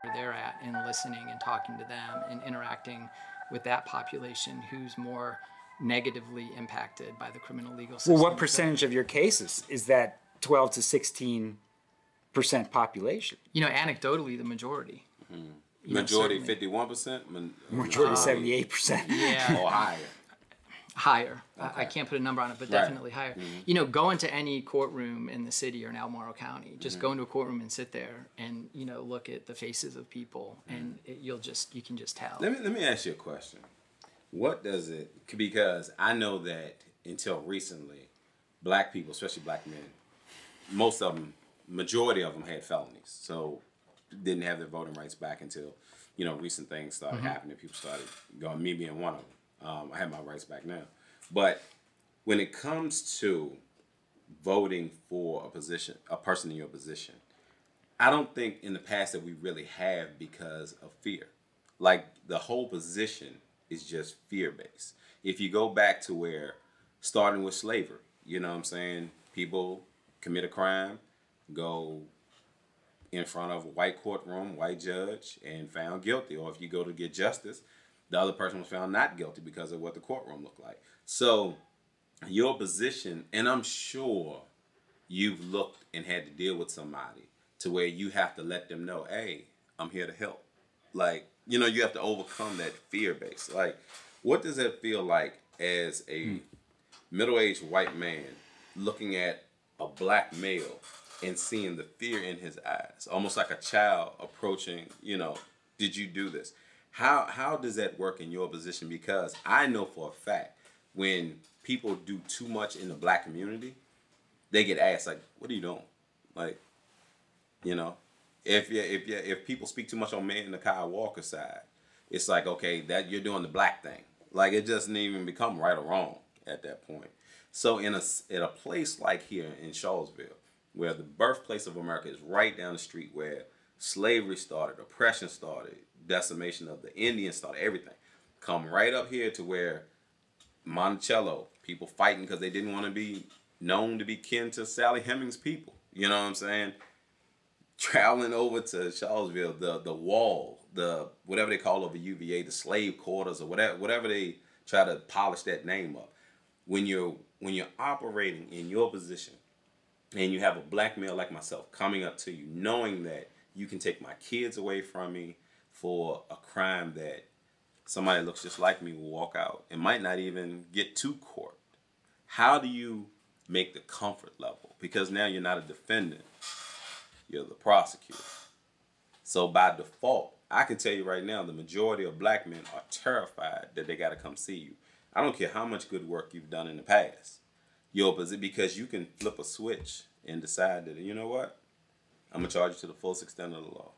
where they're at and listening and talking to them and interacting with that population who's more negatively impacted by the criminal legal system. Well, what percentage of your cases is that 12 to 16% population? You know, anecdotally, the majority. Mm-hmm. Majority 51%? Majority 78%. Yeah. Or higher. Higher. Okay. I can't put a number on it, but definitely higher. Mm-hmm. You know, go into any courtroom in the city or in Albemarle County. Just go into a courtroom and sit there and, you know, look at the faces of people, and you can just tell. Let me ask you a question. What does it, because I know that until recently, black people, especially black men, most of them, majority of them had felonies. So didn't have their voting rights back until, you know, recent things started happening. People started going, me being one of them. I have my rights back now. But when it comes to voting for a person in your position, I don't think in the past that we really have because of fear. Like the whole position is just fear-based. If you go back to where, starting with slavery, you know what I'm saying? People commit a crime, go in front of a white courtroom, white judge, and found guilty. Or if you go to get justice, the other person was found not guilty because of what the courtroom looked like. So your position, and I'm sure you've looked and had to deal with somebody to where you have to let them know, hey, I'm here to help. Like, you know, you have to overcome that fear base. Like, what does that feel like as a middle-aged white man looking at a black male and seeing the fear in his eyes, almost like a child approaching, you know, did you do this? How does that work in your position? Because I know for a fact when people do too much in the black community, they get asked like, "What are you doing?" Like, you know, if people speak too much on me and the Kyle Walker side, it's like, okay, that you're doing the black thing. Like it doesn't even become right or wrong at that point. So in a place like here in Charlottesville, where the birthplace of America is right down the street, where slavery started, oppression started, decimation of the Indians started, everything. Come right up here to where Monticello, people fighting because they didn't want to be known to be kin to Sally Hemings' people. You know what I'm saying? Traveling over to Charlottesville, the wall, the whatever they call over UVA, the slave quarters or whatever they try to polish that name up. When you're operating in your position and you have a black male like myself coming up to you, knowing that you can take my kids away from me for a crime that somebody looks just like me will walk out and might not even get to court. How do you make the comfort level? Because now you're not a defendant, you're the prosecutor. So by default, I can tell you right now, the majority of black men are terrified that they got to come see you. I don't care how much good work you've done in the past. Because you can flip a switch and decide that, you know what? I'm going to charge you to the fullest extent of the law.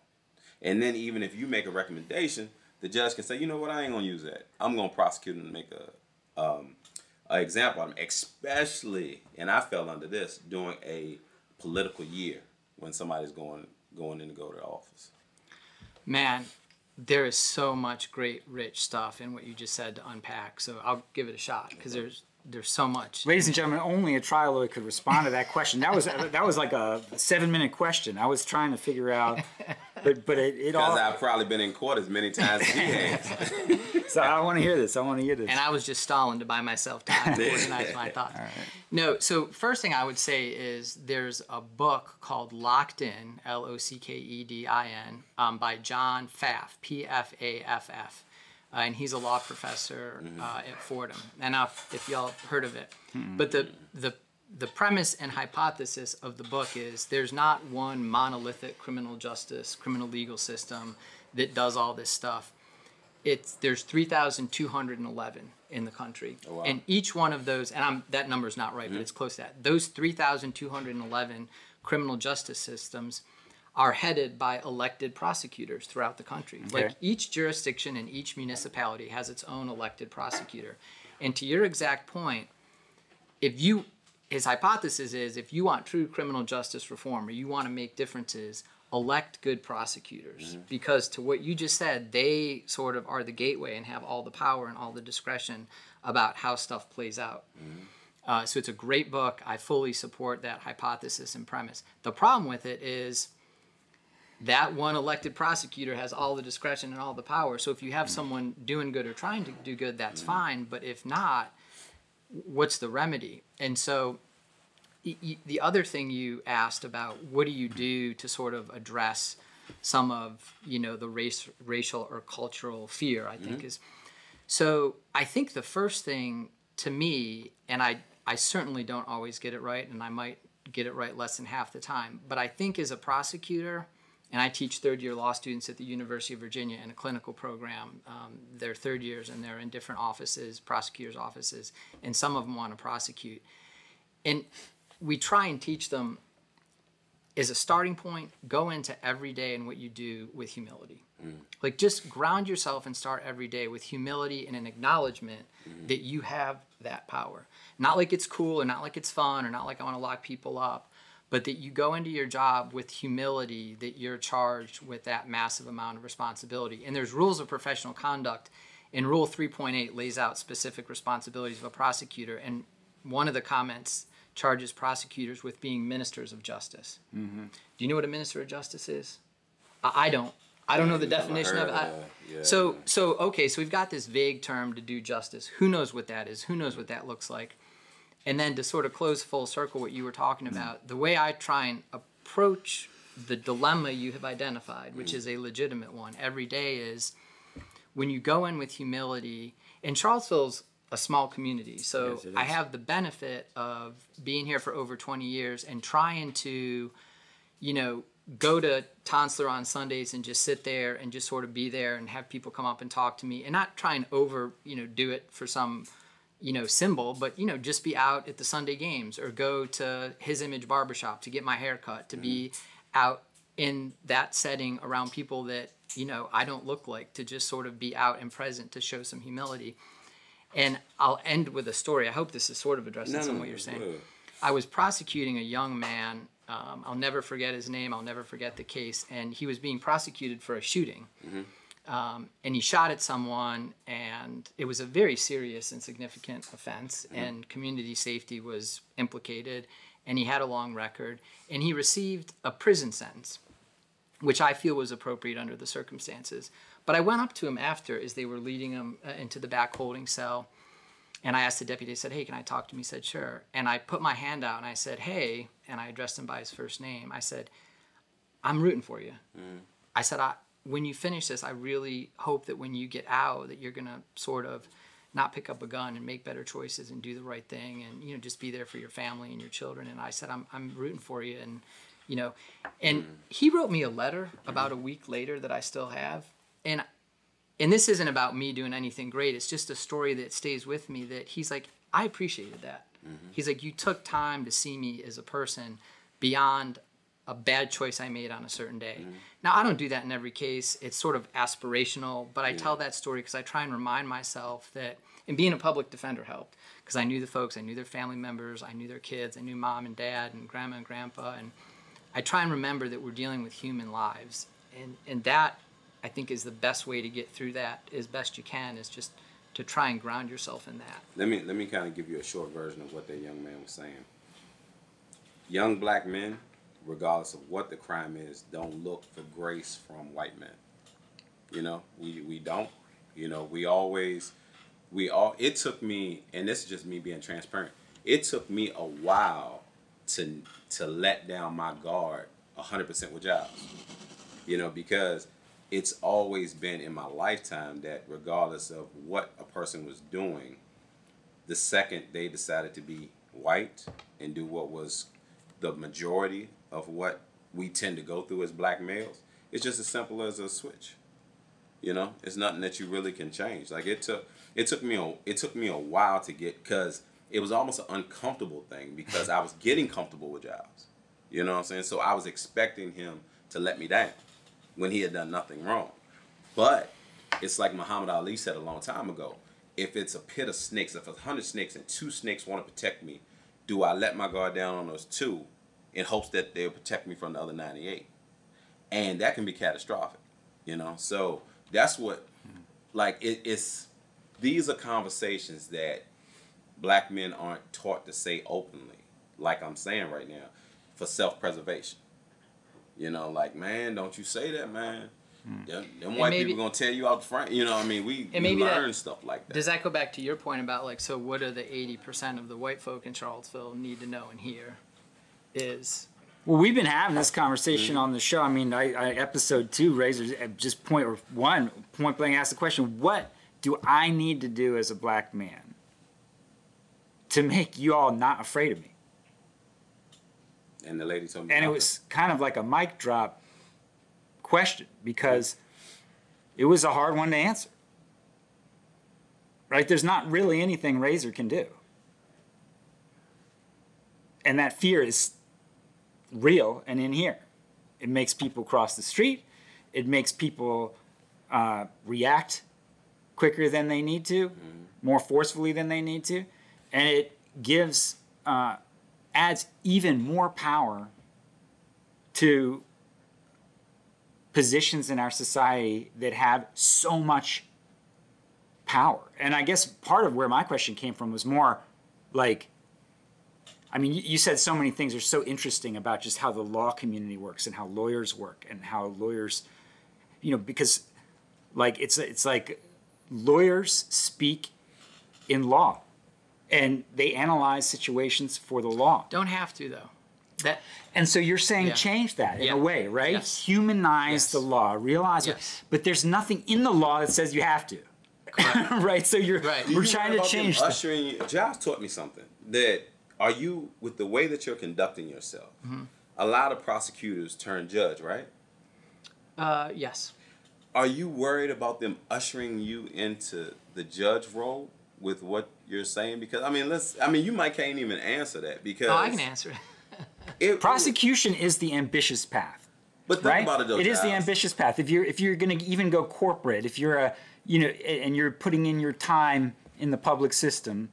And then even if you make a recommendation, the judge can say, you know what, I ain't going to use that. I'm going to prosecute and make an example of them, especially, and I fell under this, during a political year when somebody's going in to go to office. Man, there is so much great, rich stuff in what you just said to unpack. So I'll give it a shot because there's so much. Ladies and gentlemen, only a trial lawyer could respond to that question. That was like a 7-minute question. I was trying to figure out, but it all. Because I've probably been in court as many times as he has. So I want to hear this. And I was just stalling to buy myself time to organize my thoughts. Right. No, so first thing I would say is there's a book called Locked In, L-O-C-K-E-D-I-N, by John Pfaff, P-F-A-F-F. And he's a law professor at Fordham. And if y'all have heard of it. But the premise and hypothesis of the book is there's not one monolithic criminal justice, criminal legal system that does all this stuff. There's 3,211 in the country. Oh, wow. And each one of those, and that number's not right, but it's close to that. Those 3,211 criminal justice systems are headed by elected prosecutors throughout the country. Okay. Like each jurisdiction and each municipality has its own elected prosecutor. And to your exact point, his hypothesis is if you want true criminal justice reform or you want to make differences, elect good prosecutors. Because to what you just said, they sort of are the gateway and have all the power and all the discretion about how stuff plays out. So it's a great book. I fully support that hypothesis and premise. The problem with it is that one elected prosecutor has all the discretion and all the power. So if you have someone doing good or trying to do good, that's fine. But if not, what's the remedy? And so the other thing you asked about, what do you do to sort of address some of, the racial or cultural fear, I think is. So I think the first thing to me, and I certainly don't always get it right, and I might get it right less than half the time, but I think as a prosecutor, and I teach third-year law students at the University of Virginia in a clinical program. They're third years, and they're in different offices, prosecutors' offices, and some of them want to prosecute. And we try and teach them, as a starting point, go into every day and what you do with humility. Like, just ground yourself and start every day with humility and an acknowledgement that you have that power. Not like it's cool, or not like it's fun, or not like I want to lock people up, but that you go into your job with humility, that you're charged with that massive amount of responsibility. And there's rules of professional conduct, and Rule 3.8 lays out specific responsibilities of a prosecutor, and one of the comments charges prosecutors with being ministers of justice. Do you know what a minister of justice is? I don't. I don't know the definition of it. So we've got this vague term to do justice. Who knows what that is? Who knows what that looks like? And then to sort of close full circle what you were talking about, the way I try and approach the dilemma you have identified, which is a legitimate one, every day is when you go in with humility, and Charlottesville's a small community, so yes, I have the benefit of being here for over 20 years and trying to, go to Tonsler on Sundays and just sit there and just sort of be there and have people come up and talk to me, and not try and do it for some symbol, but, just be out at the Sunday games, or go to His Image Barbershop to get my hair cut, to be out in that setting around people that, I don't look like, to just sort of be out and present, to show some humility. And I'll end with a story. I hope this is sort of addressing some of what you're saying. I was prosecuting a young man. I'll never forget his name. I'll never forget the case. And he was being prosecuted for a shooting. And he shot at someone, and it was a very serious and significant offense, and community safety was implicated, and he had a long record, and he received a prison sentence, which I feel was appropriate under the circumstances. But I went up to him after, as they were leading him into the back holding cell, and I asked the deputy, I said, "Hey, can I talk to him?" He said, "Sure." And I put my hand out, and I said, "Hey," and I addressed him by his first name. I said, "I'm rooting for you." I said, when you finish this, I really hope that when you get out, that you're going to sort of not pick up a gun and make better choices and do the right thing, and just be there for your family and your children. And I said, I'm rooting for you. And, and he wrote me a letter about a week later that I still have. And this isn't about me doing anything great. It's just a story that stays with me, that he's like, I appreciated that. He's like, you took time to see me as a person beyond a bad choice I made on a certain day. Now, I don't do that in every case. It's sort of aspirational, but I tell that story because I try and remind myself that, and being a public defender helped, because I knew the folks, I knew their family members, I knew their kids, I knew mom and dad and grandma and grandpa, and I try and remember that we're dealing with human lives. And that, I think, is the best way to get through that as best you can, is just to try and ground yourself in that. Let me kind of give you a short version of what that young man was saying. Young black men, regardless of what the crime is, don't look for grace from white men. We don't. It took me, and this is just me being transparent, it took me a while to let down my guard 100% with jobs. Because it's always been in my lifetime that regardless of what a person was doing, the second they decided to be white and do what was the majority of what we tend to go through as black males, it's just as simple as a switch. It's nothing that you really can change. Like, it took me a while to get, because it was almost an uncomfortable thing, because I was getting comfortable with jobs. You know what I'm saying? So I was expecting him to let me down when he had done nothing wrong. But it's like Muhammad Ali said a long time ago, if it's a pit of snakes, if it's 100 snakes and 2 snakes want to protect me, do I let my guard down on those 2 in hopes that they'll protect me from the other 98? And that can be catastrophic, So that's what, it's these are conversations that black men aren't taught to say openly, like I'm saying right now, for self-preservation. You know, like, man, don't you say that, man. Them white people gonna tell you out front. You know what I mean? We learn stuff like that. Does that go back to your point about, like, so what are the 80% of the white folk in Charlottesville need to know and hear is... Well, we've been having this conversation on the show. I mean, episode 2, Razors, just point blank asked the question, what do I need to do as a black man to make you all not afraid of me? And the lady told me. And it was kind of like a mic drop question because it was a hard one to answer. Right? There's not really anything Razor can do. And that fear is real and in here. It makes people cross the street. It makes people react quicker than they need to, more forcefully than they need to. And it gives, adds even more power to positions in our society that have so much power. And I guess part of where my question came from was more like, I mean, you said so many things are so interesting about just how the law community works and how lawyers work and how lawyers, you know, because like it's like lawyers speak in law and they analyze situations for the law. Don't have to, though. And so you're saying change that in a way, right? Yes. Humanize the law, realize it. But there's nothing in the law that says you have to. Right? So we're trying to change that. Ushering, Josh taught me something that with the way that you're conducting yourself, a lot of prosecutors turn judge, right? Yes. Are you worried about them ushering you into the judge role with what you're saying? Because I mean, you might can't even answer that because I can answer it. Prosecution is the ambitious path. But think about it though, it is the ambitious path. If you're going to even go corporate, if you're and you're putting in your time in the public system,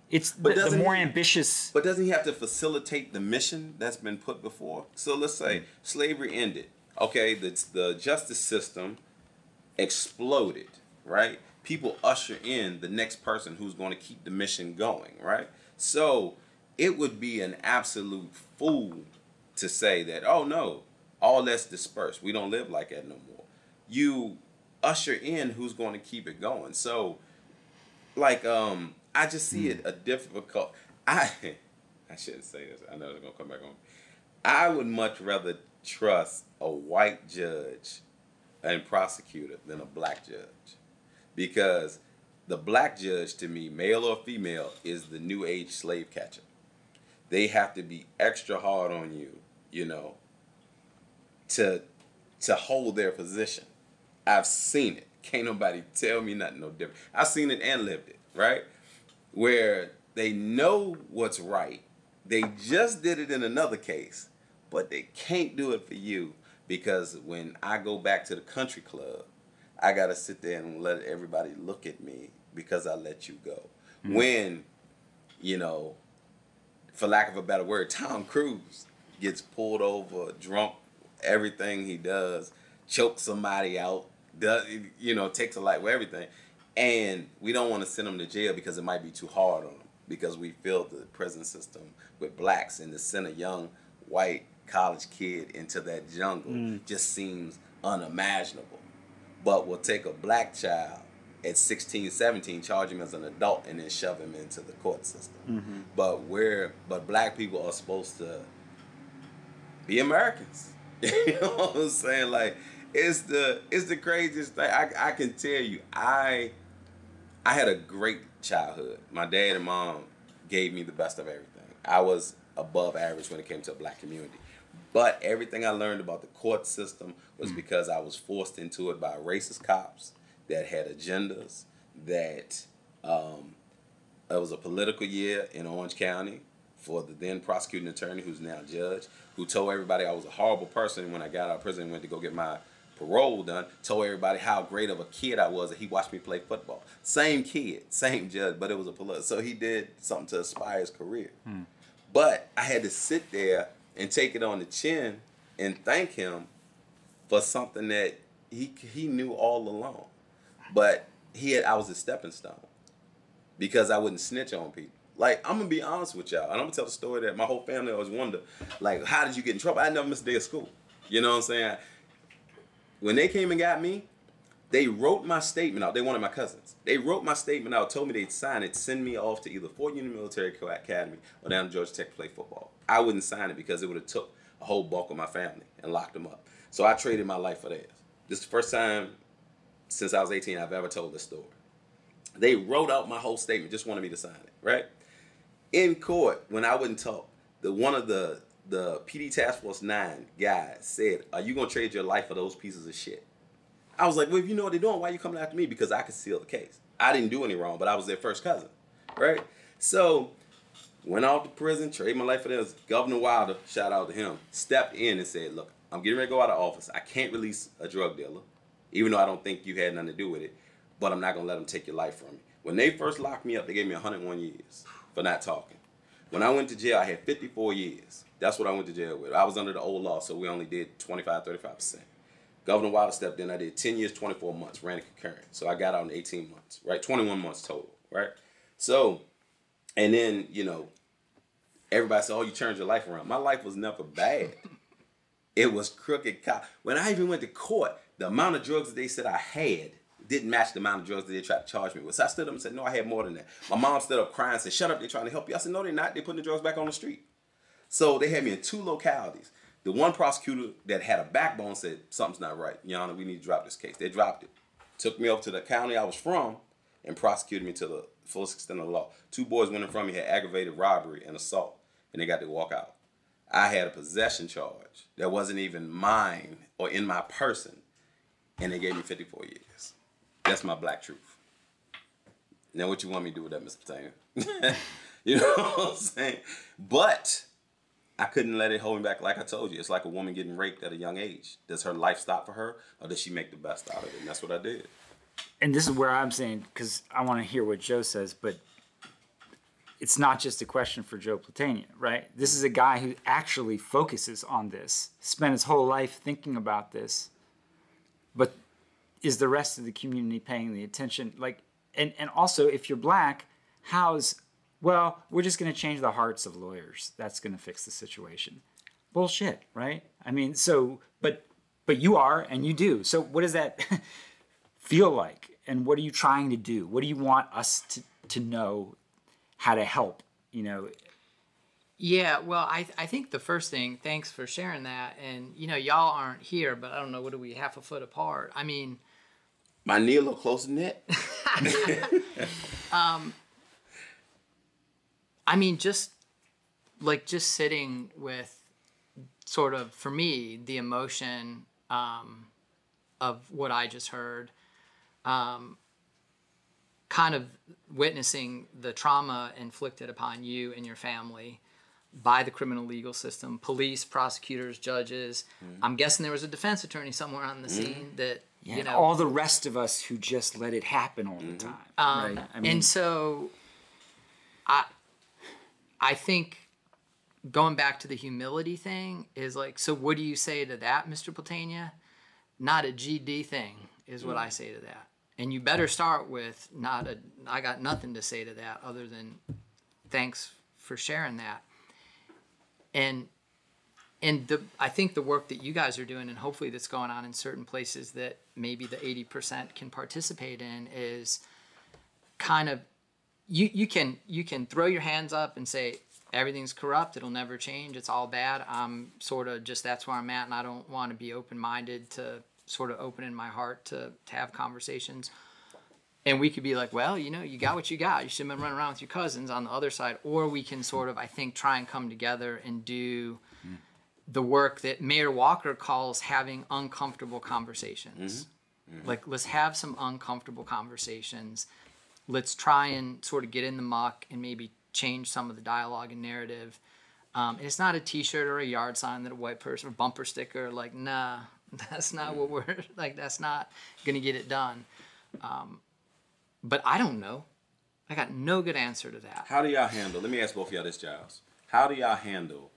it's the more ambitious. But doesn't he have to facilitate the mission that's been put before? So let's say slavery ended. Okay, the justice system exploded, right? People usher in the next person who's going to keep the mission going, right? So it would be an absolute fool to say that, oh no, all that's dispersed. We don't live like that no more. You usher in who's going to keep it going. So, like, I just see it a difficult. I shouldn't say this. I know it's gonna come back on. I would much rather trust a white judge and prosecutor than a black judge, because the black judge, to me, male or female, is the new age slave catcher. They have to be extra hard on you, you know, to hold their position. I've seen it. Can't nobody tell me nothing no different. I've seen it and lived it, right? Where they know what's right. They just did it in another case, but they can't do it for you, because when I go back to the country club, I got to sit there and let everybody look at me because I let you go. Mm-hmm. When, you know, for lack of a better word, Tom Cruise gets pulled over, drunk, everything he does, chokes somebody out, does, you know, takes a life with everything. And we don't want to send him to jail because it might be too hard on him, because we filled the prison system with blacks, and to send a young white college kid into that jungle just seems unimaginable. But we'll take a black child at 16, 17, charge him as an adult, and then shove him into the court system. Mm-hmm. But black people are supposed to be Americans. You know what I'm saying? Like, it's the craziest thing. I can tell you, I had a great childhood. My dad and mom gave me the best of everything. I was above average when it came to a black community. But everything I learned about the court system was because I was forced into it by racist cops that had agendas, that it was a political year in Orange County for the then prosecuting attorney, who's now judge, who told everybody I was a horrible person when I got out of prison and went to go get my parole done, told everybody how great of a kid I was, that he watched me play football. Same kid, same judge, but it was a political. So he did something to aspire his career. But I had to sit there and take it on the chin and thank him for something that he knew all along. But I was a stepping stone, because I wouldn't snitch on people. Like, I'm going to be honest with y'all, and I'm going to tell the story that my whole family always wondered, like, how did you get in trouble? I never missed a day of school. You know what I'm saying? When they came and got me, they wrote my statement out. They wanted my cousins. They wrote my statement out, told me they'd sign it, send me off to either Fort Union Military Academy or down to Georgia Tech to play football. I wouldn't sign it because it would have took a whole bulk of my family and locked them up. So I traded my life for theirs. This is the first time since I was 18 I've ever told this story. They wrote out my whole statement, just wanted me to sign it, right? In court, when I wouldn't talk, one of the PD Task Force 9 guys said, "Are you going to trade your life for those pieces of shit?" I was like, well, if you know what they're doing, why are you coming after me? Because I could seal the case. I didn't do any wrong, but I was their first cousin, right? So, went off to prison, traded my life for them. Governor Wilder, shout out to him, stepped in and said, look, I'm getting ready to go out of office. I can't release a drug dealer, even though I don't think you had nothing to do with it, but I'm not going to let them take your life from you. When they first locked me up, they gave me 101 years for not talking. When I went to jail, I had 54 years. That's what I went to jail with. I was under the old law, so we only did 25, 35%. Governor Wilder stepped in. I did 10 years, 24 months, ran a concurrent. So I got out in 18 months, right? 21 months total, right? So, and then, you know, everybody said, oh, you turned your life around. My life was never bad. It was crooked cop. When I even went to court, the amount of drugs that they said I had didn't match the amount of drugs that they tried to charge me with. So I stood up and said, no, I had more than that. My mom stood up crying and said, shut up, they're trying to help you. I said, no, they're not. They're putting the drugs back on the street. So they had me in 2 localities. The one prosecutor that had a backbone said, something's not right. Your Honor, we need to drop this case. They dropped it. Took me over to the county I was from and prosecuted me to the fullest extent of the law. 2 boys went in front of me, had aggravated robbery and assault, and they got to walk out. I had a possession charge that wasn't even mine or in my person, and they gave me 54 years. That's my black truth. Now, what you want me to do with that, Mr. Platania? You know what I'm saying? But I couldn't let it hold me back. Like I told you, it's like a woman getting raped at a young age. Does her life stop for her, or does she make the best out of it? And that's what I did. And this is where I'm saying, because I want to hear what Joe says, but it's not just a question for Joe Platania, right? This is a guy who actually focuses on this, spent his whole life thinking about this, but is the rest of the community paying the attention? Like, and also, if you're black, well, we're just going to change the hearts of lawyers. That's going to fix the situation. Bullshit, right? I mean, so, but you are, and you do. So what does that feel like? And what are you trying to do? What do you want us to know how to help, you know? Yeah, well, I think the first thing, thanks for sharing that. And, you know, y'all aren't here, but I don't know, what are we, half a foot apart? I mean... My knee a little closer than that. I mean, just sitting with sort of, for me, the emotion of what I just heard, kind of witnessing the trauma inflicted upon you and your family by the criminal legal system, police, prosecutors, judges. I'm guessing there was a defense attorney somewhere on the scene that, yeah, you know. All the rest of us who just let it happen all the time. Right? I mean, and so I think going back to the humility thing is like, so what do you say to that, Mr. Platania? Not a GD thing is what I say to that. And you better start with I got nothing to say to that other than thanks for sharing that. And I think the work that you guys are doing, and hopefully that's going on in certain places that maybe the 80% can participate in, is kind of, you can throw your hands up and say, everything's corrupt, it'll never change, it's all bad. I'm sort of just, that's where I'm at, and I don't want to be open-minded to sort of opening my heart to have conversations. And we could be like, well, you know, you got what you got. You should have been running around with your cousins on the other side. Or we can sort of, I think, try and come together and do the work that Mayor Walker calls having uncomfortable conversations. Like, let's have some uncomfortable conversations. Let's try and sort of get in the muck and maybe change some of the dialogue and narrative. And it's not a T-shirt or a yard sign that a white person, or bumper sticker, like, nah, that's not what we're, like, that's not going to get it done. But I don't know. I got no good answer to that. How do y'all handle, let me ask both of y'all this, Giles. How do y'all handle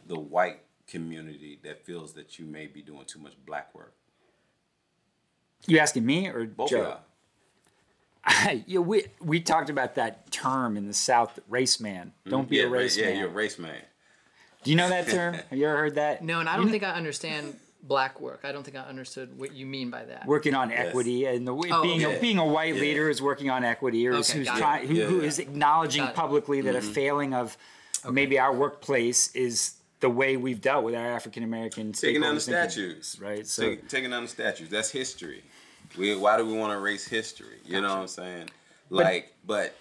the white community that feels that you may be doing too much black work? You asking me or both Joe? Of y'all. Yeah, we talked about that term in the South, race man. Don't be a race man. Yeah, you're a race man. Do you know that term? Have you ever heard that? No, and I don't think I understand Black work. I don't think I understood what you mean by that. Working on equity, and being a white leader is working on equity, or who is acknowledging publicly that a failing of maybe our workplace is the way we've dealt with our African American taking down the statues, right? So taking down the statues. That's history. Why do we want to erase history? You know what I'm saying? But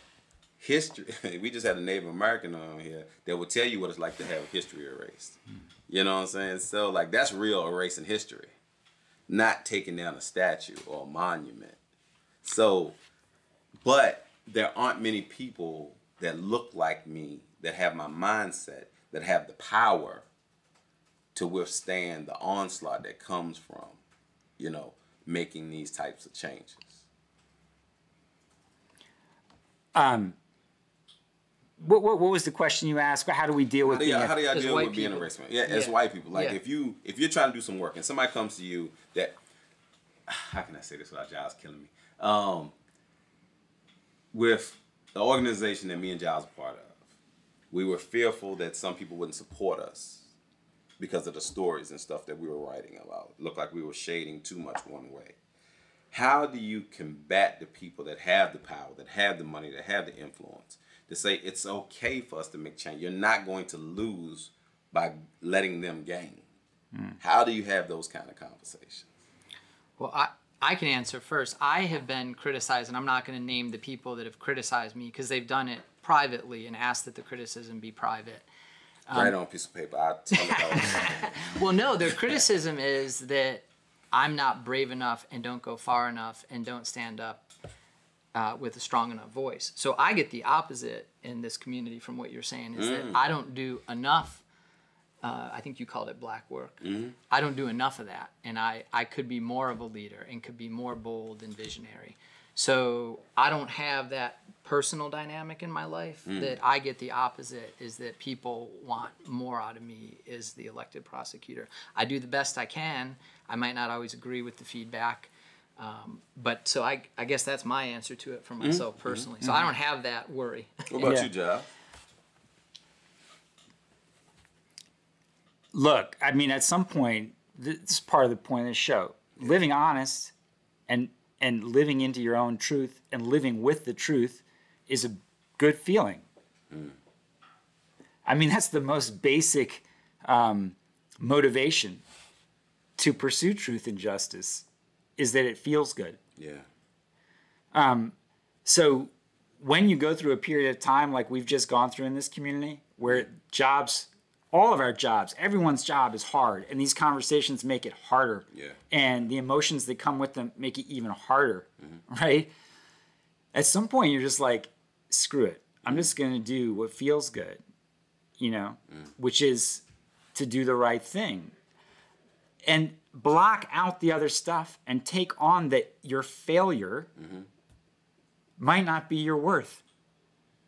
history. We just had a Native American on here that would tell you what it's like to have history erased. You know what I'm saying? So like that's real erasing history, not taking down a statue or a monument. So, but there aren't many people that look like me, that have my mindset, that have the power to withstand the onslaught that comes from, making these types of changes. What was the question you asked? How do we deal with how do y'all deal with being a race man? Yeah, as white people. Like if you're trying to do some work and somebody comes to you that, how can I say this without Giles killing me? With the organization that me and Giles are part of, we were fearful that some people wouldn't support us because of the stories and stuff that we were writing about. It looked like we were shading too much one way. How do you combat the people that have the power, that have the money, that have the influence, to say it's okay for us to make change? You're not going to lose by letting them gain. How do you have those kind of conversations? Well, I can answer first. I have been criticized, and I'm not going to name the people that have criticized me because they've done it privately and asked that the criticism be private. Write on a piece of paper. I'll tell it. Well, no, their criticism is that I'm not brave enough and don't go far enough and don't stand up with a strong enough voice. So I get the opposite in this community from what you're saying, is that I don't do enough. I think you called it black work. I don't do enough of that. And I could be more of a leader and could be more bold and visionary. So I don't have that personal dynamic in my life. That I get the opposite, is that people want more out of me as the elected prosecutor. I do the best I can. I might not always agree with the feedback. But so I guess that's my answer to it for myself personally. So I don't have that worry. What about you, Giles? Look, I mean, at some point, this is part of the point of the show. Living honest and living into your own truth and living with the truth is a good feeling. I mean, that's the most basic motivation to pursue truth and justice, is that it feels good. Yeah. So when you go through a period of time like we've just gone through in this community, where jobs, all of our jobs, everyone's job is hard, and these conversations make it harder. Yeah. And the emotions that come with them make it even harder, right? At some point, you're just like, screw it. I'm just going to do what feels good, which is to do the right thing. And block out the other stuff and take on that your failure might not be your worth.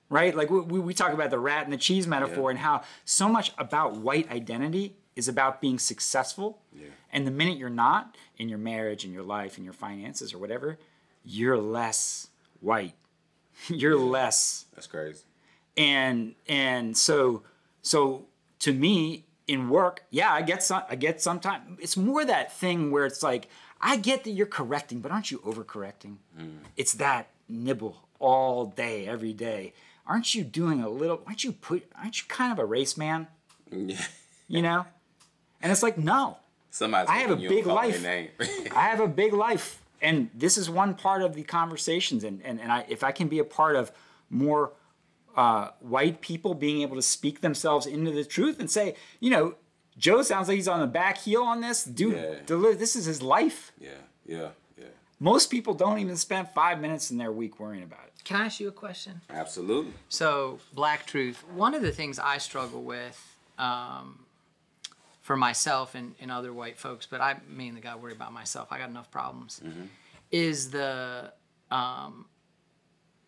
Right? Like we talk about the rat and the cheese metaphor, and how so much about white identity is about being successful. Yeah. And the minute you're not, in your marriage, in your life, in your finances or whatever, you're less white. You're less. That's crazy. And so to me, in work, I get sometimes, it's more that thing where it's like, I get that you're correcting, but aren't you overcorrecting? It's that nibble all day, every day. Aren't you doing a little, aren't you kind of a race man? Yeah. And it's like, no. I have a big life. I have a big life. And this is one part of the conversations. And if I can be a part of more white people being able to speak themselves into the truth and say, Joe sounds like he's on the back heel on this. Dude, this is his life. Yeah. Most people don't even spend 5 minutes in their week worrying about it. Can I ask you a question? Absolutely. So, Black Truth, one of the things I struggle with for myself and other white folks, but I mainly got to worry about myself. I got enough problems. Is the,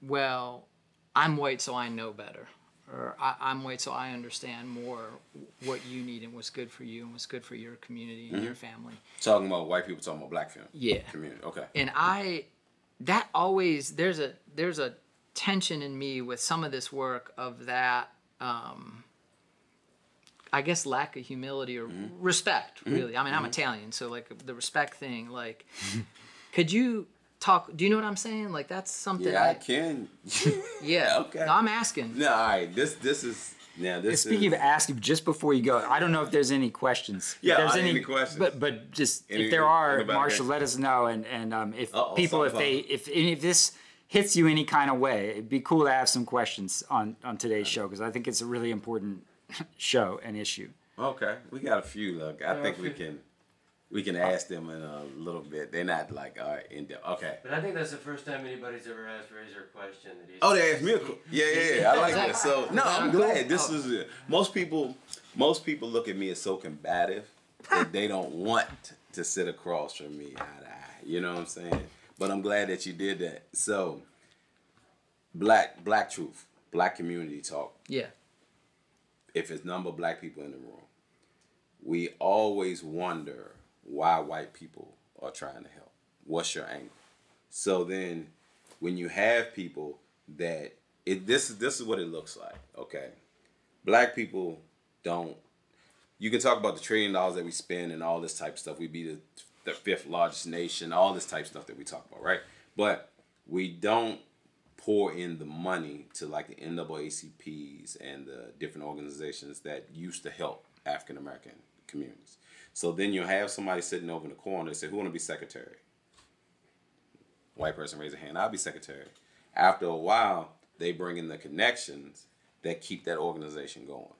well, I'm white so I know better. Or I'm white so I understand more what you need and what's good for you and what's good for your community and your family. Talking about white people, talking about black family. Yeah. Community. Okay. And that always, there's a tension in me with some of this work of that I guess, lack of humility or respect, really. I mean, I'm Italian, so, like, the respect thing, like, could you talk, do you know what I'm saying? Like, that's something I can. Yeah. Okay. No, I'm asking. No, all right. This is now. This Speaking of asking, just before you go, I don't know if there's any questions. Yeah, if there's any questions. But just if there are, Marshall, let us know. And if people, if this hits you any kind of way, it'd be cool to have some questions on today's show, because I think it's a really important show and issue. Okay, we got a few. Look, I think we can ask them in a little bit. They're not like all right in depth. Okay. But I think that's the first time anybody's ever asked Razor a question that he's. Oh, they asked me a question. Yeah. I like that. So no, I'm glad. This is it. Most people look at me as so combative that they don't want to sit across from me eye to eye. You know what I'm saying? But I'm glad that you did that. So, black truth, black community talk. Yeah. If it's number of black people in the room, we always wonder why white people are trying to help. What's your angle? So then, when you have people that this is what it looks like. Okay, black people don't. You can talk about the $1 trillion that we spend and all this type of stuff. We be the 5th largest nation, all this type of stuff that we talk about, right? But we don't pour in the money to like the NAACPs and the different organizations that used to help African American communities. So then you'll have somebody sitting over in the corner and say, who want to be secretary? White person raise a hand, I'll be secretary. After a while, they bring in the connections that keep that organization going.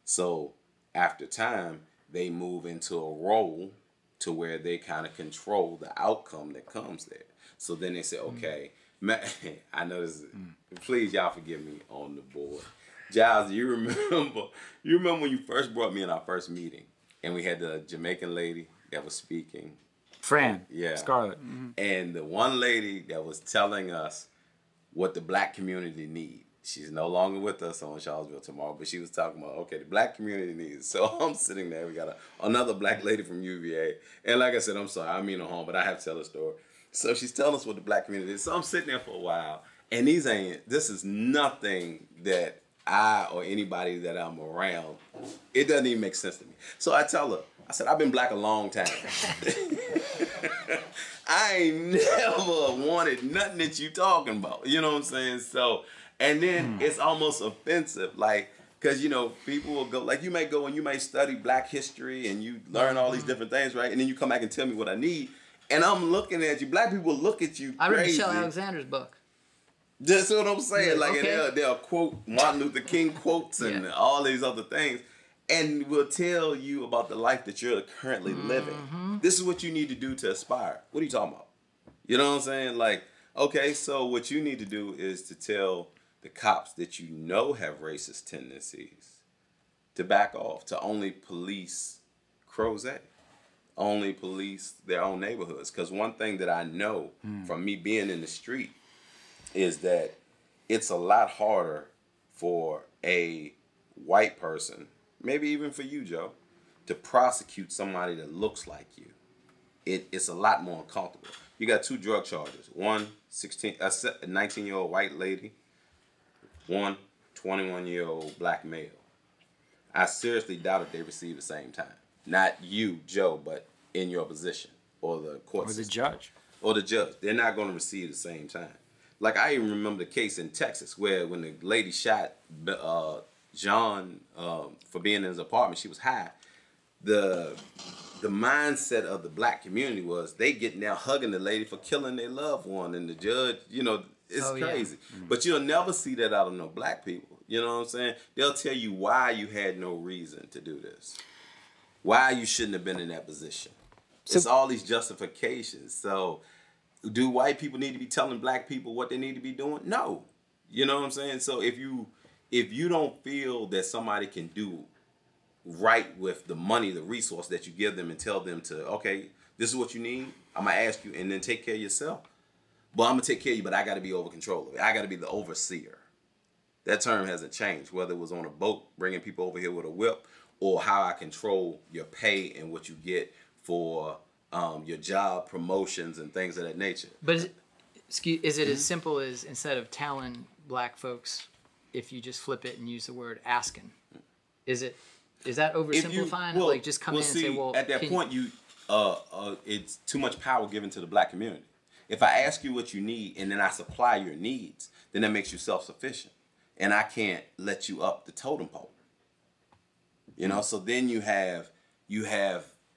So after time, they move into a role to where they kind of control the outcome that comes there. So then they say, okay, I know this. Please, y'all forgive me on the board. Giles, you remember when you first brought me in our first meeting, and we had the Jamaican lady that was speaking. Fran. Yeah. Scarlett. And the one lady that was telling us what the black community needs. She's no longer with us on Charlottesville tomorrow, but she was talking about, okay, the black community needs. So I'm sitting there. We got another black lady from UVA. And like I said, I'm sorry, I mean no harm, but I have to tell a story. So she's telling us what the black community is. So I'm sitting there for a while. And this is nothing that I or anybody that I'm around, it doesn't even make sense to me. So I tell her, I said, I've been black a long time. I ain't never wanted nothing that you talking about. You know what I'm saying? So, and then it's almost offensive. Like, because, you know, people will go, like you may go and you may study black history and you learn all these different things, right? And then you come back and tell me what I need. And I'm looking at you. Black people look at you crazy. I read Michelle Alexander's book. That's what I'm saying. Yeah, like, okay. and they'll quote Martin Luther King quotes and all these other things. And will tell you about the life that you're currently living. This is what you need to do to aspire. What are you talking about? You know what I'm saying? Like, okay, so what you need to do is to tell the cops that you know have racist tendencies to back off, to only police Crozet, only police their own neighborhoods. Because one thing that I know from me being in the street is that it's a lot harder for a white person, maybe even for you, Joe, to prosecute somebody that looks like you. It's a lot more uncomfortable. You got 2 drug charges. One, a 19-year-old white lady. One, 21-year-old black male. I seriously doubt if they receive the same time. Not you, Joe, but in your position. Or the court system. Or the judge. Or the judge. They're not going to receive the same time. Like, I even remember the case in Texas where when the lady shot John for being in his apartment, she was high. The mindset of the black community was they getting there hugging the lady for killing their loved one, and the judge, you know, it's crazy. Yeah. But you'll never see that out of no black people. You know what I'm saying? They'll tell you why you had no reason to do this, why you shouldn't have been in that position. It's all these justifications. So, do white people need to be telling black people what they need to be doing? No. You know what I'm saying? So if you don't feel that somebody can do right with the money, the resource that you give them, and tell them to, okay, this is what you need, I'm going to ask you, and then take care of yourself. But I'm going to take care of you, but I got to be over control of it. I got to be the overseer. That term hasn't changed, whether it was on a boat, bringing people over here with a whip, or how I control your pay and what you get for your job, promotions, and things of that nature. But is it as simple as, instead of telling black folks, if you just flip it and use the word asking, is it Is that oversimplifying? Like just come in and say, well, at that point, it's too much power given to the black community. If I ask you what you need and then I supply your needs, then that makes you self-sufficient, and I can't let you up the totem pole. So then you have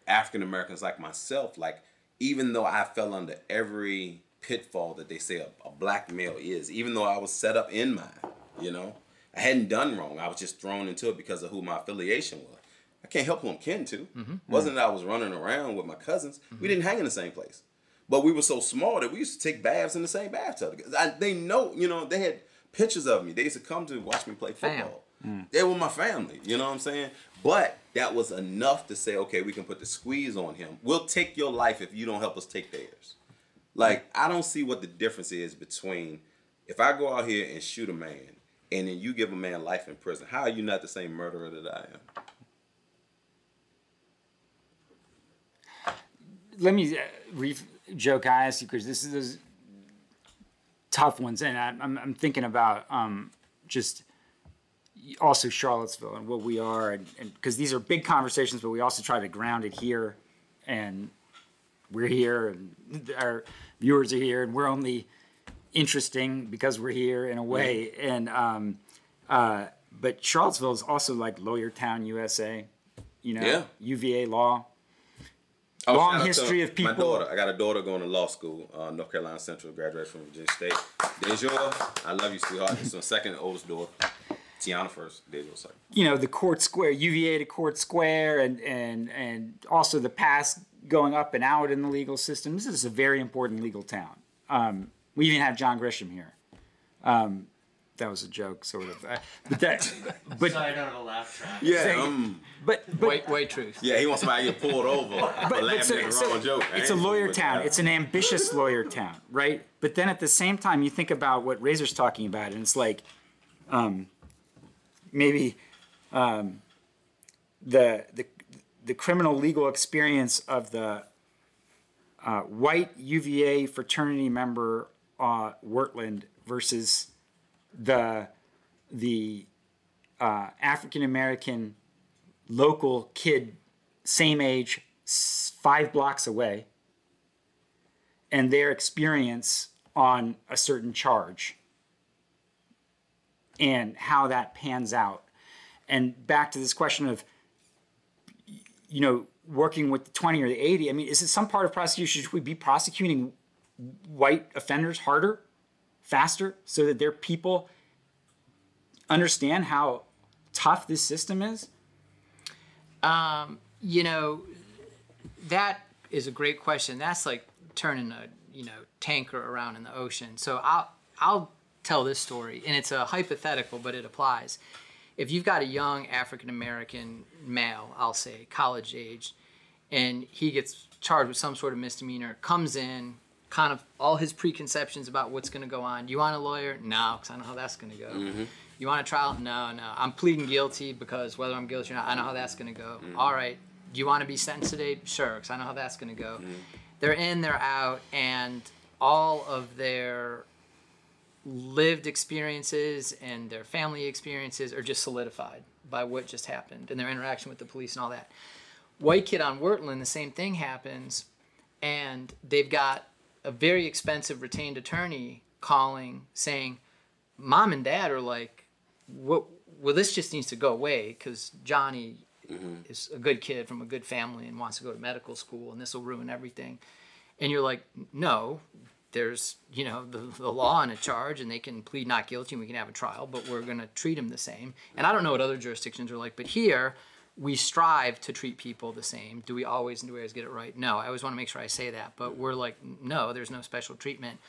African Americans like myself. Like, even though I fell under every pitfall that they say a black male is, even though I was set up in mine, I hadn't done wrong. I was just thrown into it because of who my affiliation was. I can't help who I'm kin to. Wasn't that I was running around with my cousins. We didn't hang in the same place. But we were so small that we used to take baths in the same bathtub. They know, they had pictures of me. They used to come to watch me play football. They were my family, you know what I'm saying? But that was enough to say, okay, we can put the squeeze on him. We'll take your life if you don't help us take theirs. Like, I don't see what the difference is between if I go out here and shoot a man and then you give a man life in prison. How are you not the same murderer that I am? Let me joke I asked you, because this is tough ones, and I'm thinking about just also Charlottesville and what we are, and because these are big conversations, but we also try to ground it here, and we're here, and our viewers are here, and we're only interesting because we're here in a way, and but Charlottesville is also like Lawyer Town, USA, UVA law. Long history of people. My daughter. I got a daughter going to law school, North Carolina Central, graduated from Virginia State. Deja, I love you, sweetheart. It's my second oldest daughter. Tiana first, Deja second. The Court Square, UVA to Court Square, and also the past going up and out in the legal system. This is a very important legal town. We even have John Grisham here. That was a joke, sort of. But Sorry, I don't have a laugh track. Yeah, but white truth. Yeah, he wants somebody to get pulled over. But laughing at the wrong joke. It's a lawyer town. It's an ambitious lawyer town, right? But then at the same time, you think about what Razor's talking about, and it's like, maybe the criminal legal experience of the white UVA fraternity member Wurtland versus the African American local kid, same age, 5 blocks away, and their experience on a certain charge, and how that pans out. And back to this question of, working with the 20 or the 80. I mean, is it some part of prosecution? Should we be prosecuting white offenders harder, faster, so that their people understand how tough this system is? That is a great question. That's like turning a tanker around in the ocean. So I'll tell this story, and it's a hypothetical, but it applies. If you've got a young African American male, I'll say college age, and he gets charged with some sort of misdemeanor, comes in, kind of all his preconceptions about what's going to go on. You want a lawyer? No, because I know how that's going to go. Mm-hmm. You want a trial? No. I'm pleading guilty because whether I'm guilty or not, I know how that's going to go. Mm-hmm. All right. Do you want to be sentenced today? Sure, because I know how that's going to go. Mm-hmm. They're in, they're out, and all of their lived experiences and their family experiences are just solidified by what just happened and their interaction with the police and all that. White kid on Wurtland, the same thing happens, and they've got a very expensive retained attorney calling saying, Mom and Dad are like, well, this just needs to go away because Johnny is a good kid from a good family and wants to go to medical school, and this will ruin everything. And you're like, no, there's, the law and a charge, and they can plead not guilty and we can have a trial, but we're going to treat them the same. And I don't know what other jurisdictions are like, but here we strive to treat people the same. Do we always get it right? No, I always want to make sure I say that, but we're like, no, there's no special treatment.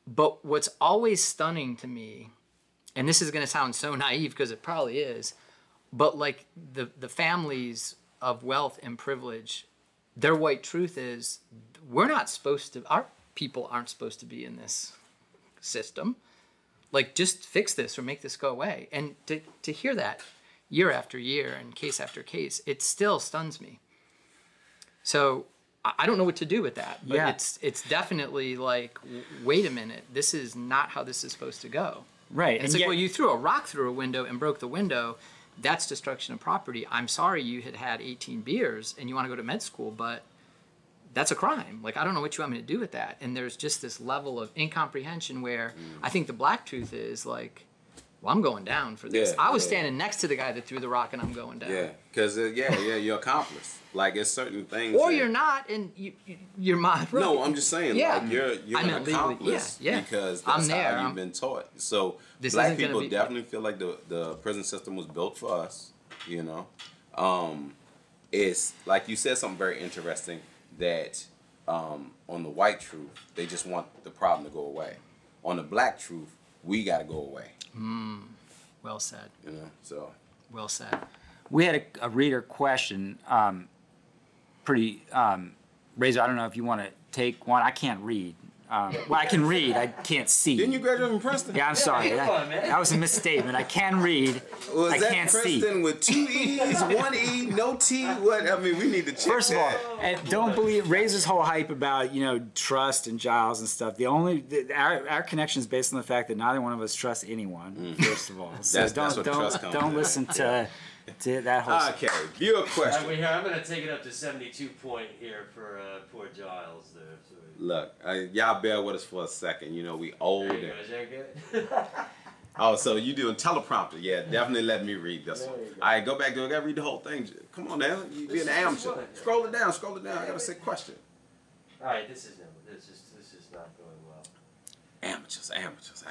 But what's always stunning to me, and this is going to sound so naive because it probably is, but like the families of wealth and privilege, their white truth is our people aren't supposed to be in this system. Like, just fix this or make this go away. And to hear that year after year and case after case, it still stuns me. So I don't know what to do with that. But it's definitely like, wait a minute, this is not how this is supposed to go. Right. And it's like, well, you threw a rock through a window and broke the window. that's destruction of property. I'm sorry you had 18 beers and you want to go to med school, but that's a crime. Like, I don't know what you want me to do with that. And there's just this level of incomprehension where I think the black truth is like, well, I'm going down for this. I was standing next to the guy that threw the rock and I'm going down. Yeah, because, you're accomplice. Like, it's certain things. Or you're not, and you're my right. No, I'm just saying, like, you're an accomplice yeah. because that's how you've been taught. So, black people definitely feel like the prison system was built for us, you know. It's, like you said something very interesting, that on the white truth, they just want the problem to go away. On the black truth, we got to go away. Well said. You know, so. Well said. We had a reader question, Razor, I don't know if you want to take one. I can't read. Well, I can read. I can't see. Didn't you graduate from Princeton? Yeah, I'm sorry. That was a misstatement. I can read. Was I that can't Princeton see. with 2 E's, 1 E, no T? What? I mean, we need to check First of all, that. and don't believe Razor's whole hype about trust and Giles and stuff. Our connection is based on the fact that neither one of us trusts anyone. First of all, so that's what trust comes don't from. listen to that whole. Okay, viewer question. I'm going to take it up to 72 point here for poor Giles there. So Look, y'all bear with us for a second. You know, we old. there you go. Is that good? Oh, so you doing teleprompter? Yeah, definitely let me read this one. All right, go back to it. I gotta read the whole thing. Come on now, you be an amateur. Scroll it down. I got a sick question. All right, this is not going well. Amateurs.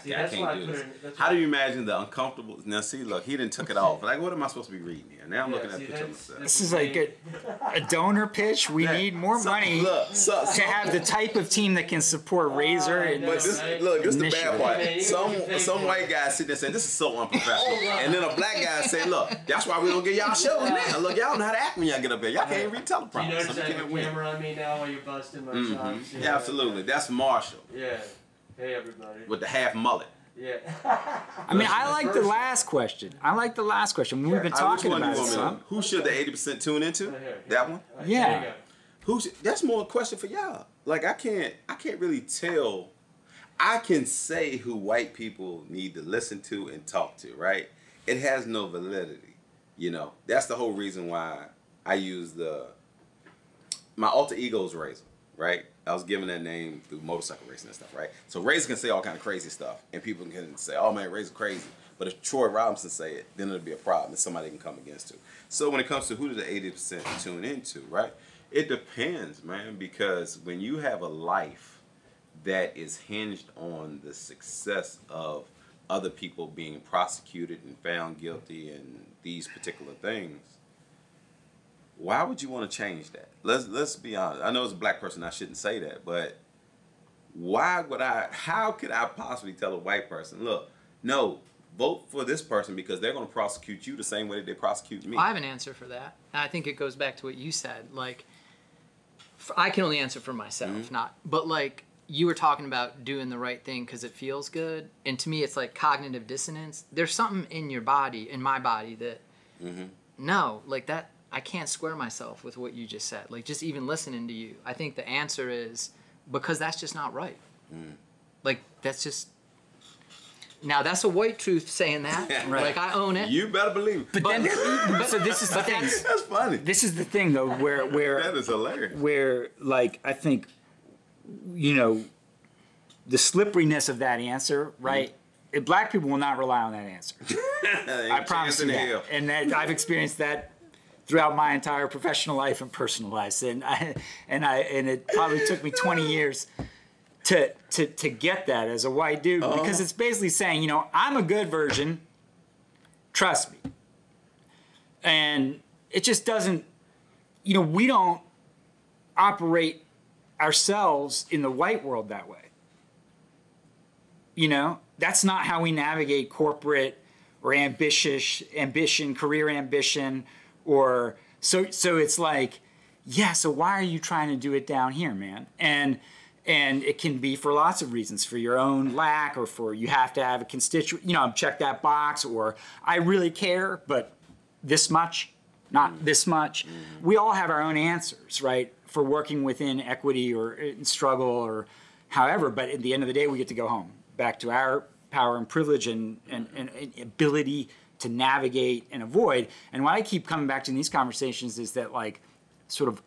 See, I that's why I can't do put this. it- that's How why- do you imagine the uncomfortable? Now, see, look, he didn't took it off. Like, what am I supposed to be reading here? Now I'm looking at a picture of myself. This is like a donor pitch. We need more money to have the type of team that can support Razor. And But this is the bad part. Some white guy sitting there saying, this is so unprofessional. And then a black guy saying, look, that's why we don't get y'all shows now. Look, y'all don't know how to act when y'all get up there. Y'all can't even read Do you teleprompter. notice So I you have can't a win. camera on me now while you're busting my chops? Yeah, absolutely. That's Marshall Yeah. Hey, everybody. with the half mullet. Yeah. I mean, I like the last question. We've been talking Which one about you it want some. me to? Who should the 80% tune into? Here. That one? Yeah. There you go. That's more a question for y'all. Like I can't really tell. I can say who white people need to listen to and talk to, right? It has no validity. You know, that's the whole reason why I use my alter ego's Razor, right? I was given that name through motorcycle racing and stuff, right? So Razor can say all kind of crazy stuff, and people can say, "Oh man, Razor crazy." But if Troy Robinson say it, then it'll be a problem that somebody can come against it. So when it comes to who does the 80% tune into, right? It depends, man, because when you have a life that is hinged on the success of other people being prosecuted and found guilty in these particular things, why would you want to change that? Let's be honest. I know as a black person I shouldn't say that, but how could I possibly tell a white person, look, no, vote for this person because they're going to prosecute you the same way that they prosecute me? I have an answer for that. And I think it goes back to what you said. Like, I can only answer for myself, but like you were talking about doing the right thing because it feels good. And to me, it's like cognitive dissonance. There's something in your body, in my body that, no, like that, I can't square myself with what you just said. Like, just even listening to you. I think the answer is because that's just not right. Like, that's just... Now, that's a white truth saying that. Right. Like, I own it. You better believe it. So this is the thing. That's funny. This is the thing, though, where That is hilarious. where, like, I think, the slipperiness of that answer, right? Black people will not rely on that answer. I promise you that. And I've experienced that throughout my entire professional life and personal life. And it probably took me 20 years to get that as a white dude, because it's basically saying, I'm a good version, trust me. And it just doesn't, we don't operate ourselves in the white world that way. That's not how we navigate corporate or ambition, career ambition, or so it's like, yeah, so why are you trying to do it down here, man? And it can be for lots of reasons, for your own lack, or for you have to have a constituent, check that box, or I really care, but this much, not this much. We all have our own answers, right, for working within equity or struggle or however, but at the end of the day, we get to go home, back to our power and privilege and ability to navigate and avoid. And what I keep coming back to in these conversations is that, like, sort of,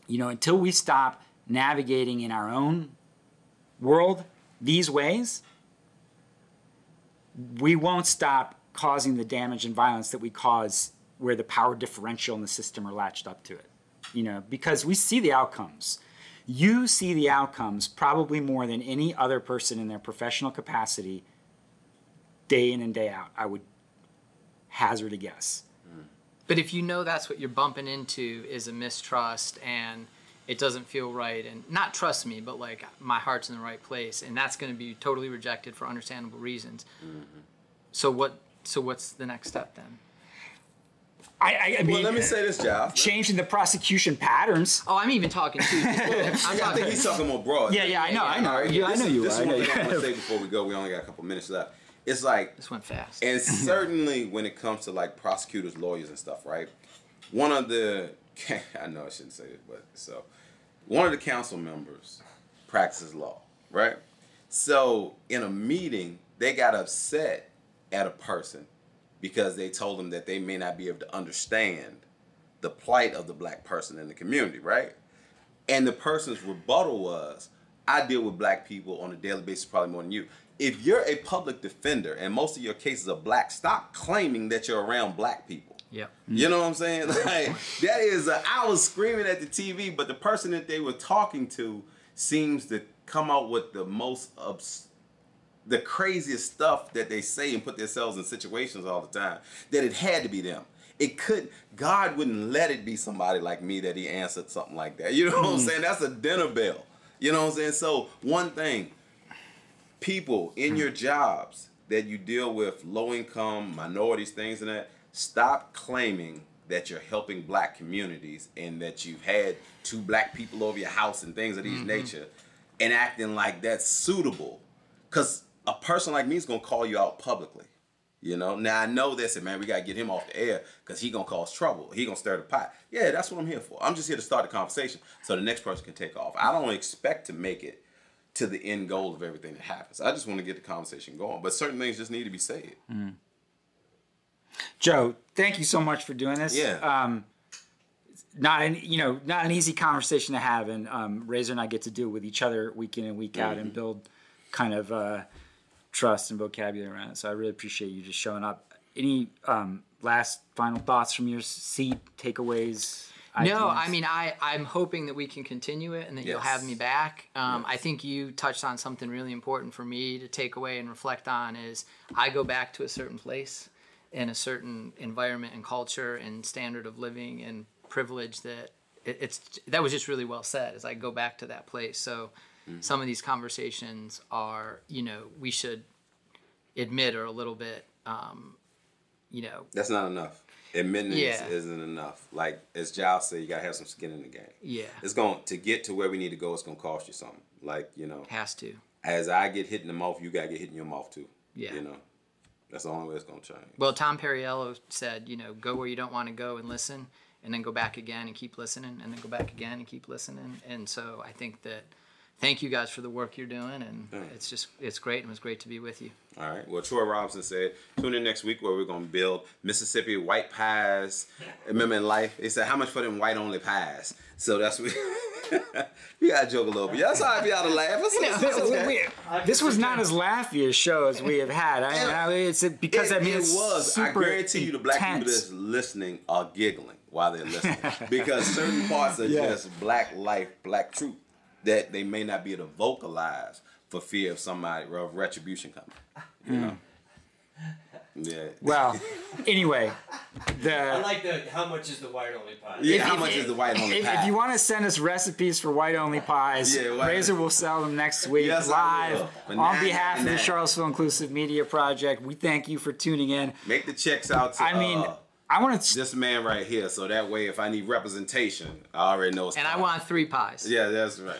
until we stop navigating in our own world these ways, we won't stop causing the damage and violence that we cause where the power differential in the system are latched up to it. Because we see the outcomes. You see the outcomes probably more than any other person in their professional capacity day in and day out, I would hazard a guess. But if that's what you're bumping into is a mistrust and it doesn't feel right, and not trust me, but like my heart's in the right place, and that's going to be totally rejected for understandable reasons. So what's the next step then? I mean, let me say this, Giles. Changing the prosecution patterns. Oh, I'm even talking too. I think he's talking more broad. Yeah, I know. I know you are. This is one thing I want to say before we go. We only got a couple minutes left. It's like, this went fast. And certainly when it comes to like prosecutors, lawyers, and stuff, right? One of the, I know I shouldn't say it, but so one of the council members practices law, right? So in a meeting, they got upset at a person because they told them that they may not be able to understand the plight of the black person in the community, right? And the person's rebuttal was, I deal with black people on a daily basis probably more than you. If you're a public defender and most of your cases are black, stop claiming that you're around black people. Yep. You know what I'm saying? Like, that is, I was screaming at the TV, but the person that they were talking to seems to come out with the craziest stuff that they say and put themselves in situations all the time, that it had to be them. God wouldn't let it be somebody like me that he answered something like that. You know what I'm saying? That's a dinner bell. You know what I'm saying? So one thing, people in your jobs that you deal with, low income, minorities, things and that, stop claiming that you're helping black communities and that you've had 2 black people over your house and things of these nature, and acting like that's suitable. Because a person like me is going to call you out publicly. Now I know they said, man, we got to get him off the air because he going to cause trouble. He going to stir the pot. Yeah, that's what I'm here for. I'm just here to start the conversation so the next person can take off. I don't expect to make it to the end goal of everything that happens. I just want to get the conversation going. But certain things just need to be said. Joe, thank you so much for doing this. Yeah. Not an easy conversation to have, and Razor and I get to do it with each other week in and week out and build kind of trust and vocabulary around it. So I really appreciate you just showing up. Any last final thoughts from your seat, takeaways? No, ideas? I mean, I'm hoping that we can continue it and that you'll have me back. I think you touched on something really important for me to take away and reflect on is I go back to a certain place in a certain environment and culture and standard of living and privilege that that was just really well said as I go back to that place. So some of these conversations are, we should admit are a little bit, That's not enough. Admitting isn't enough. Like, as Giles said, you got to have some skin in the game. Yeah. It's to get to where we need to go, it's going to cost you something. Like, Has to. As I get hit in the mouth, you got to get hit in your mouth too. Yeah. That's the only way it's going to change. Well, Tom Perriello said, go where you don't want to go and listen, and then go back again and keep listening, and then go back again and keep listening. And so I think that thank you guys for the work you're doing, and it's great, and it was great to be with you. All right. Well, Troy Robinson said, tune in next week where we're going to build Mississippi white pies. Remember in life, they said, how much for them white only pies? So that's what you got to joke a little bit. That's how I be out of laugh. This was not as laughy a show as we have had. It's because it was. I guarantee you the black people that's listening are giggling while they're listening. Because certain parts are just black life, black truth that they may not be able to vocalize for fear of retribution coming. Yeah. Well, anyway, I like how much is the white only pie? Yeah, how much is the white only pie? If you want to send us recipes for white only pies, Razor will sell them next week live on behalf of the Charlottesville Inclusive Media Project. We thank you for tuning in. Make the checks out to I want to this man right here, so that way if I need representation, I already know it's I want 3 pies. Yeah, that's right.